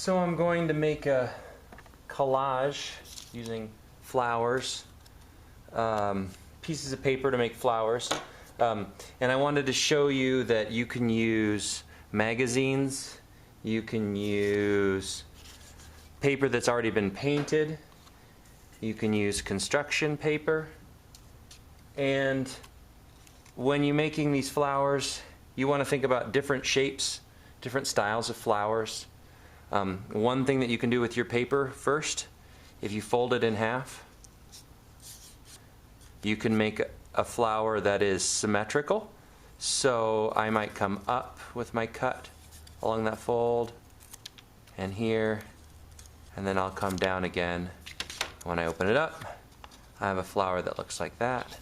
So I'm going to make a collage using flowers, pieces of paper to make flowers. And I wanted to show you that you can use magazines, you can use paper that's already been painted, you can use construction paper, and when you're making these flowers, you want to think about different shapes, different styles of flowers. One thing that you can do with your paper first, if you fold it in half, you can make a flower that is symmetrical. So I might come up with my cut along that fold and here, and then I'll come down again. When I open it up, I have a flower that looks like that.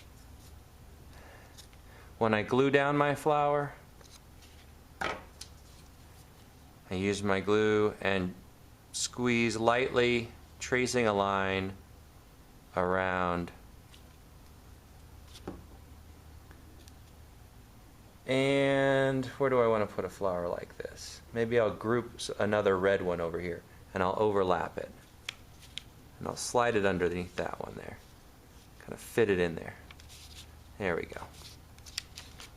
When I glue down my flower, I use my glue and squeeze lightly, tracing a line around. And where do I want to put a flower like this? Maybe I'll group another red one over here and I'll overlap it. And I'll slide it underneath that one there. Kind of fit it in there. There we go.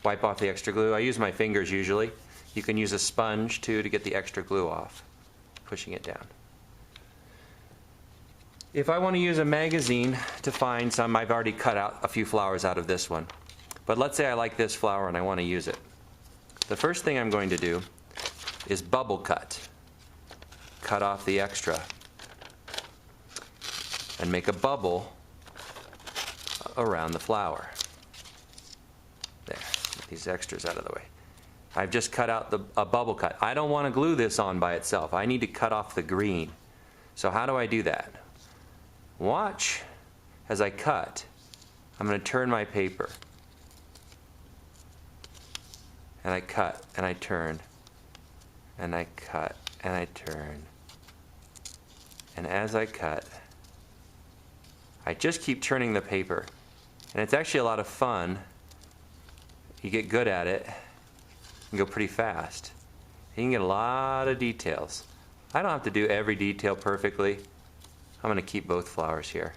Wipe off the extra glue. I use my fingers usually. You can use a sponge too to get the extra glue off, pushing it down. If I want to use a magazine to find some, I've already cut out a few flowers out of this one. But let's say I like this flower and I want to use it. The first thing I'm going to do is bubble cut. Cut off the extra and make a bubble around the flower. There, get these extras out of the way. I've just cut out a bubble cut. I don't want to glue this on by itself. I need to cut off the green. So how do I do that? Watch as I cut. I'm going to turn my paper. And I cut and I turn. And I cut and I turn. And as I cut, I just keep turning the paper. And it's actually a lot of fun. You get good at it. You can go pretty fast. You can get a lot of details. I don't have to do every detail perfectly. I'm going to keep both flowers here.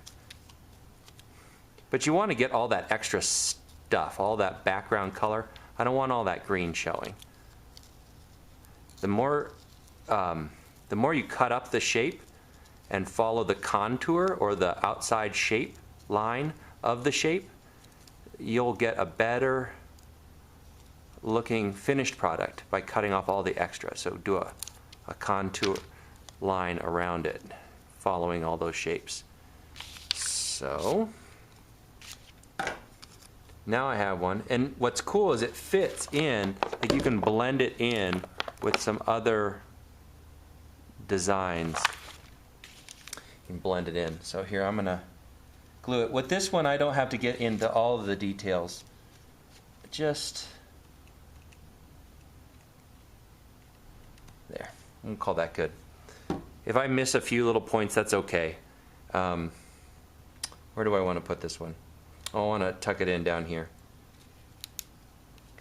But you want to get all that extra stuff, all that background color. I don't want all that green showing. The more you cut up the shape and follow the contour or the outside shape line of the shape, you'll get a better looking finished product by cutting off all the extra. So do a contour line around it, following all those shapes. So now I have one, and what's cool is it fits in, like you can blend it in with some other designs. You can blend it in. So here I'm gonna glue it. With this one I don't have to get into all of the details. Just there. I'm gonna call that good. If I miss a few little points, that's okay. Where do I want to put this one? Oh, I want to tuck it in down here.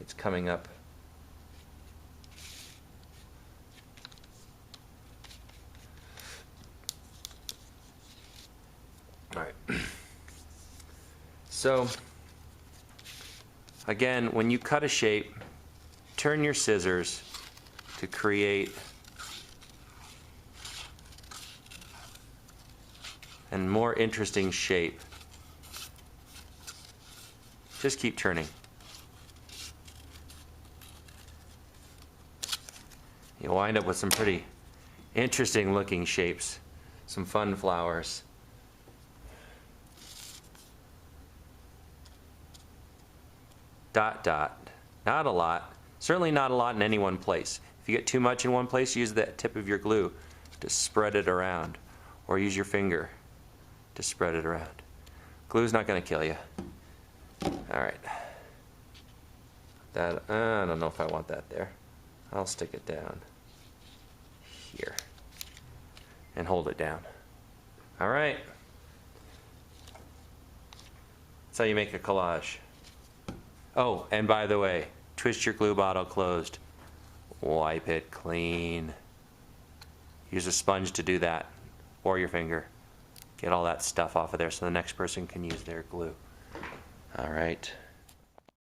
It's coming up. All right. So, again, when you cut a shape, turn your scissors to create a more interesting shape. Just keep turning. You'll wind up with some pretty interesting looking shapes, some fun flowers. Dot, dot. Not a lot. Certainly not a lot in any one place. If you get too much in one place, use the tip of your glue to spread it around, or use your finger to spread it around. Glue's not going to kill you. All right. That, I don't know if I want that there. I'll stick it down here and hold it down. All right. That's how you make a collage. Oh, and by the way, twist your glue bottle closed. Wipe it clean. Use a sponge to do that, or your finger. Get all that stuff off of there so the next person can use their glue. All right.